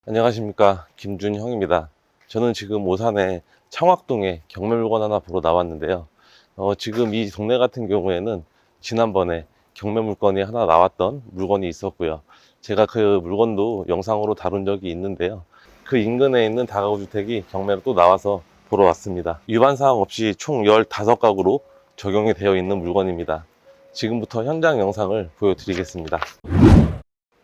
안녕하십니까, 김준형입니다. 저는 지금 오산의 창학동에 경매물건 하나 보러 나왔는데요. 지금 이 동네 같은 경우에는 지난번에 경매물건이 하나 나왔던 물건이 있었고요. 제가 그 물건도 영상으로 다룬 적이 있는데요. 그 인근에 있는 다가구 주택이 경매로 또 나와서 보러 왔습니다. 위반사항 없이 총 15가구로 적용이 되어 있는 물건입니다. 지금부터 현장 영상을 보여드리겠습니다.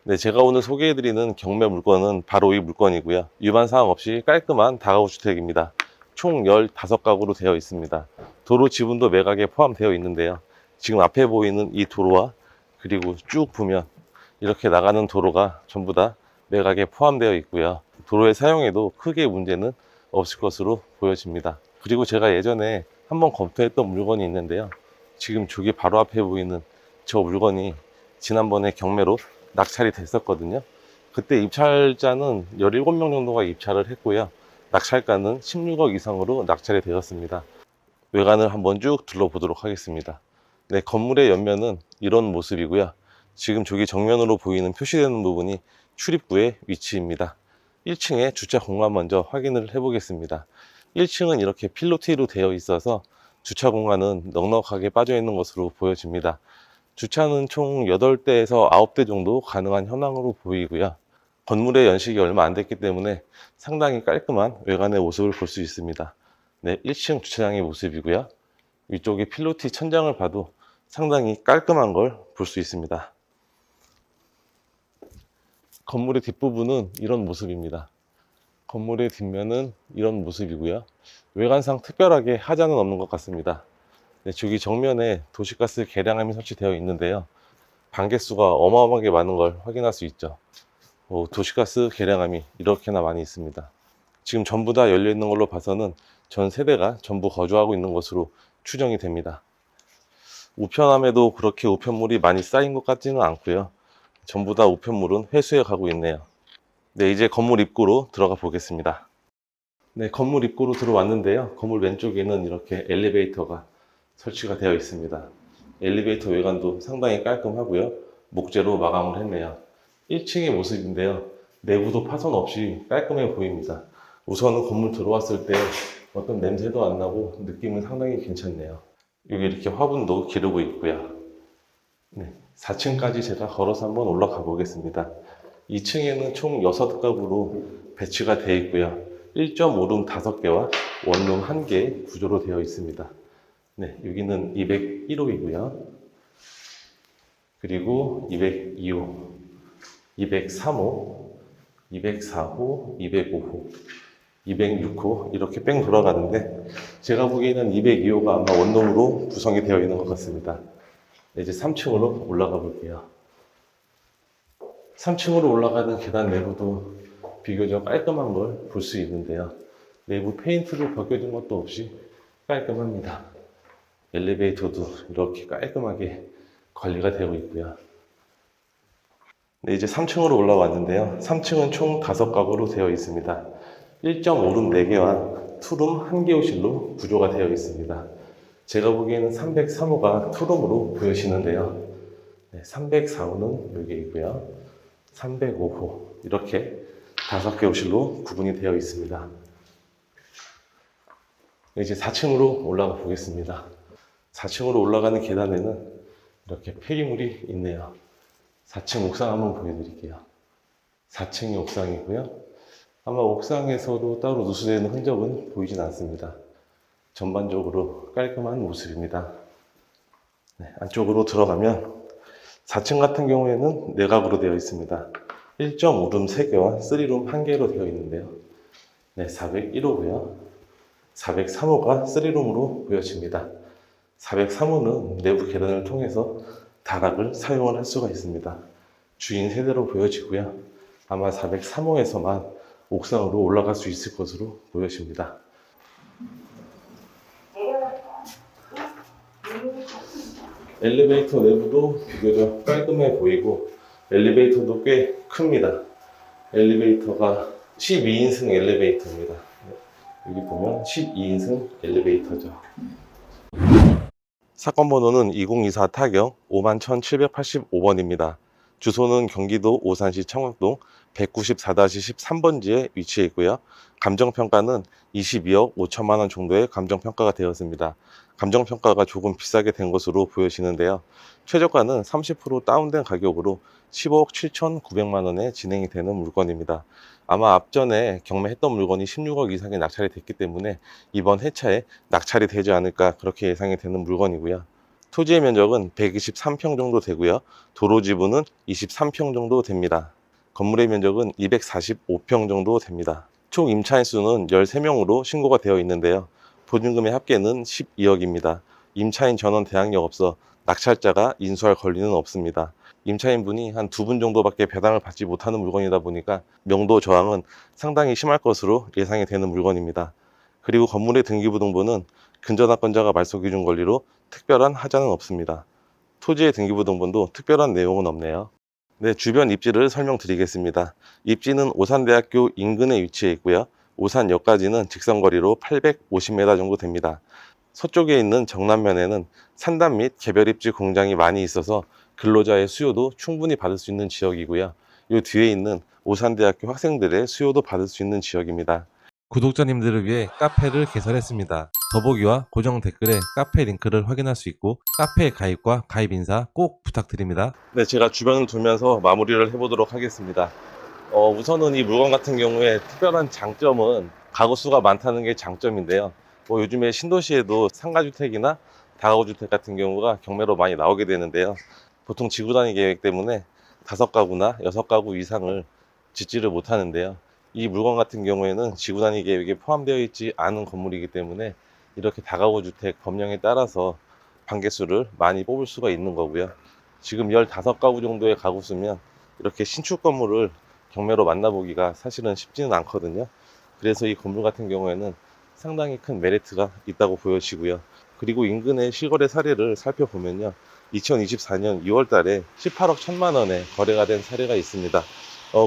네, 제가 오늘 소개해드리는 경매 물건은 바로 이 물건이고요. 위반 사항 없이 깔끔한 다가구 주택입니다. 총 15가구로 되어 있습니다. 도로 지분도 매각에 포함되어 있는데요. 지금 앞에 보이는 이 도로와 그리고 쭉 보면 이렇게 나가는 도로가 전부 다 매각에 포함되어 있고요. 도로의 사용에도 크게 문제는 없을 것으로 보여집니다. 그리고 제가 예전에 한번 검토했던 물건이 있는데요. 지금 저기 바로 앞에 보이는 저 물건이 지난번에 경매로 낙찰이 됐었거든요. 그때 입찰자는 17명 정도가 입찰을 했고요. 낙찰가는 16억 이상으로 낙찰이 되었습니다. 외관을 한번 쭉 둘러보도록 하겠습니다. 네, 건물의 옆면은 이런 모습이고요. 지금 저기 정면으로 보이는 표시되는 부분이 출입구의 위치입니다. 1층에 주차 공간 먼저 확인을 해보겠습니다. 1층은 이렇게 필로티로 되어 있어서 주차 공간은 넉넉하게 빠져 있는 것으로 보여집니다. 주차는 총 8대에서 9대 정도 가능한 현황으로 보이고요. 건물의 연식이 얼마 안 됐기 때문에 상당히 깔끔한 외관의 모습을 볼 수 있습니다. 네, 1층 주차장의 모습이고요. 위쪽에 필로티 천장을 봐도 상당히 깔끔한 걸 볼 수 있습니다. 건물의 뒷부분은 이런 모습입니다. 건물의 뒷면은 이런 모습이고요. 외관상 특별하게 하자는 없는 것 같습니다. 네, 저기 정면에 도시가스 계량함이 설치되어 있는데요. 반개수가 어마어마하게 많은 걸 확인할 수 있죠. 도시가스 계량함이 이렇게나 많이 있습니다. 지금 전부 다 열려 있는 걸로 봐서는 전 세대가 전부 거주하고 있는 것으로 추정이 됩니다. 우편함에도 그렇게 우편물이 많이 쌓인 것 같지는 않고요. 전부 다 우편물은 회수해 가고 있네요. 네, 이제 건물 입구로 들어가 보겠습니다. 네, 건물 입구로 들어왔는데요. 건물 왼쪽에는 이렇게 엘리베이터가 설치가 되어 있습니다. 엘리베이터 외관도 상당히 깔끔하고요. 목재로 마감을 했네요. 1층의 모습인데요. 내부도 파손 없이 깔끔해 보입니다. 우선은 건물 들어왔을 때 어떤 냄새도 안 나고 느낌은 상당히 괜찮네요. 여기 이렇게 화분도 기르고 있고요. 네, 4층까지 제가 걸어서 한번 올라가 보겠습니다. 2층에는 총 6가구로 배치가 되어 있고요. 1.5룸 5개와 원룸 1개 구조로 되어 있습니다. 네, 여기는 201호이고요. 그리고 202호, 203호, 204호, 205호, 206호 이렇게 뺑 돌아가는데 제가 보기에는 202호가 아마 원룸으로 구성이 되어 있는 것 같습니다. 네, 이제 3층으로 올라가 볼게요. 3층으로 올라가는 계단 내부도 비교적 깔끔한 걸 볼 수 있는데요. 내부 페인트도 벗겨진 것도 없이 깔끔합니다. 엘리베이터도 이렇게 깔끔하게 관리가 되고 있고요. 네, 이제 3층으로 올라왔는데요. 3층은 총 5가구로 되어 있습니다. 1.5룸 4개와 투룸 1개호실로 구조가 되어 있습니다. 제가 보기에는 303호가 투룸으로 보여지는데요. 네, 304호는 여기 있고요. 305호 이렇게 5개 호실로 구분이 되어 있습니다. 이제 4층으로 올라가 보겠습니다. 4층으로 올라가는 계단에는 이렇게 폐기물이 있네요. 4층 옥상 한번 보여드릴게요. 4층이 옥상이고요. 아마 옥상에서도 따로 누수되는 흔적은 보이진 않습니다. 전반적으로 깔끔한 모습입니다. 네, 안쪽으로 들어가면 4층 같은 경우에는 4가구로 되어 있습니다. 1.5룸 3개와 3룸 1개로 되어 있는데요. 네, 401호고요. 403호가 3룸으로 보여집니다. 403호는 내부 계단을 통해서 다락을 사용을 할 수가 있습니다. 주인 세대로 보여지고요. 아마 403호에서만 옥상으로 올라갈 수 있을 것으로 보여집니다. 엘리베이터 내부도 비교적 깔끔해 보이고 엘리베이터도 꽤 큽니다. 엘리베이터가 12인승 엘리베이터입니다. 여기 보면 12인승 엘리베이터죠. 사건 번호는 2024 타경 51,785번입니다. 주소는 경기도 오산시 청학동 194-13번지에 위치해 있고요. 감정평가는 22억 5천만 원 정도의 감정평가가 되었습니다. 감정평가가 조금 비싸게 된 것으로 보여지는데요. 최저가는 30% 다운된 가격으로 15억 7,900만 원에 진행이 되는 물건입니다. 아마 앞전에 경매했던 물건이 16억 이상에 낙찰이 됐기 때문에 이번 회차에 낙찰이 되지 않을까 그렇게 예상이 되는 물건이고요. 토지의 면적은 123평 정도 되고요. 도로 지분은 23평 정도 됩니다. 건물의 면적은 245평 정도 됩니다. 총 임차인 수는 13명으로 신고가 되어 있는데요. 보증금의 합계는 12억입니다. 임차인 전원 대항력 없어 낙찰자가 인수할 권리는 없습니다. 임차인분이 한 2분 정도밖에 배당을 받지 못하는 물건이다 보니까 명도 저항은 상당히 심할 것으로 예상이 되는 물건입니다. 그리고 건물의 등기부등본은 근저당권자가 말소기준 권리로 특별한 하자는 없습니다. 토지의 등기부등본도 특별한 내용은 없네요. 네, 주변 입지를 설명드리겠습니다. 입지는 오산대학교 인근에 위치해 있고요. 오산역까지는 직선거리로 850m 정도 됩니다. 서쪽에 있는 정남면에는 산단 및 개별 입지 공장이 많이 있어서 근로자의 수요도 충분히 받을 수 있는 지역이고요. 이 뒤에 있는 오산대학교 학생들의 수요도 받을 수 있는 지역입니다. 구독자님들을 위해 카페를 개설했습니다. 더보기와 고정 댓글에 카페 링크를 확인할 수 있고 카페 가입과 가입 인사 꼭 부탁드립니다. 네, 제가 주변을 돌면서 마무리를 해보도록 하겠습니다. 우선은 이 물건 같은 경우에 특별한 장점은 가구 수가 많다는 게 장점인데요. 요즘에 신도시에도 상가주택이나 다가구주택 같은 경우가 경매로 많이 나오게 되는데요. 보통 지구단위 계획 때문에 5가구나 6가구 이상을 짓지를 못하는데요. 이 물건 같은 경우에는 지구단위 계획에 포함되어 있지 않은 건물이기 때문에 이렇게 다가구 주택 법령에 따라서 반개수를 많이 뽑을 수가 있는 거고요. 지금 15가구 정도의 가구 수면 이렇게 신축 건물을 경매로 만나보기가 사실은 쉽지는 않거든요. 그래서 이 건물 같은 경우에는 상당히 큰 메리트가 있다고 보여지고요. 그리고 인근의 실거래 사례를 살펴보면요. 2024년 2월 달에 18억 1천만 원에 거래가 된 사례가 있습니다.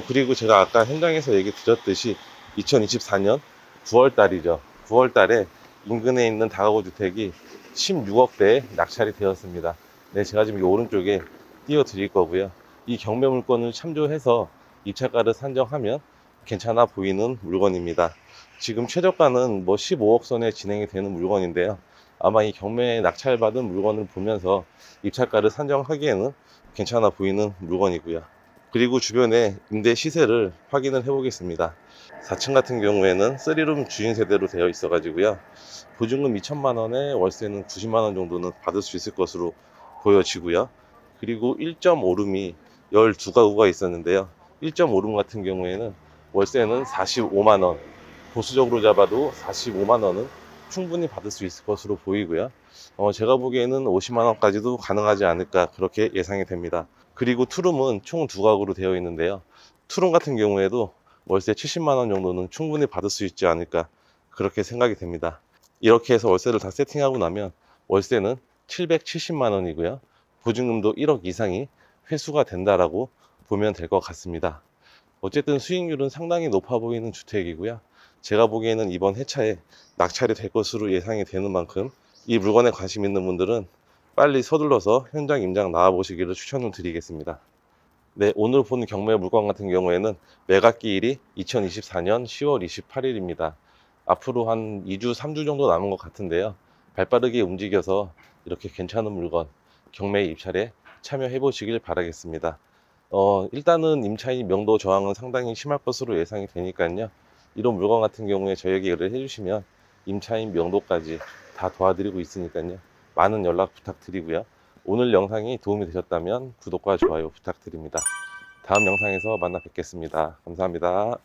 그리고 제가 아까 현장에서 얘기 드렸듯이 2024년 9월 달이죠. 9월 달에 인근에 있는 다가구 주택이 16억대에 낙찰이 되었습니다. 네, 제가 지금 이 오른쪽에 띄워 드릴 거고요. 이 경매 물건을 참조해서 입찰가를 산정하면 괜찮아 보이는 물건입니다. 지금 최저가는 15억 선에 진행이 되는 물건인데요. 아마 이 경매에 낙찰받은 물건을 보면서 입찰가를 산정하기에는 괜찮아 보이는 물건이고요. 그리고 주변에 임대 시세를 확인을 해 보겠습니다. 4층 같은 경우에는 3룸 주인 세대로 되어 있어 가지고요. 보증금 2천만 원에 월세는 90만 원 정도는 받을 수 있을 것으로 보여지고요. 그리고 1.5룸이 12가구가 있었는데요. 1.5룸 같은 경우에는 월세는 45만 원, 보수적으로 잡아도 45만 원은 충분히 받을 수 있을 것으로 보이고요. 제가 보기에는 50만 원까지도 가능하지 않을까 그렇게 예상이 됩니다. 그리고 투룸은 총 2가구로 되어 있는데요. 투룸 같은 경우에도 월세 70만 원 정도는 충분히 받을 수 있지 않을까 그렇게 생각이 됩니다. 이렇게 해서 월세를 다 세팅하고 나면 월세는 770만 원이고요. 보증금도 1억 이상이 회수가 된다라고 보면 될 것 같습니다. 어쨌든 수익률은 상당히 높아 보이는 주택이고요. 제가 보기에는 이번 회차에 낙찰이 될 것으로 예상이 되는 만큼 이 물건에 관심 있는 분들은 빨리 서둘러서 현장 임장 나와 보시기를 추천을 드리겠습니다. 네, 오늘 본 경매 물건 같은 경우에는 매각기일이 2024년 10월 28일입니다. 앞으로 한 2주, 3주 정도 남은 것 같은데요. 발빠르게 움직여서 이렇게 괜찮은 물건 경매 입찰에 참여해 보시길 바라겠습니다. 일단은 임차인 명도 저항은 상당히 심할 것으로 예상이 되니까요. 이런 물건 같은 경우에 저에게 의뢰를 해주시면 임차인 명도까지 다 도와드리고 있으니까요. 많은 연락 부탁드리고요. 오늘 영상이 도움이 되셨다면 구독과 좋아요 부탁드립니다. 다음 영상에서 만나 뵙겠습니다. 감사합니다.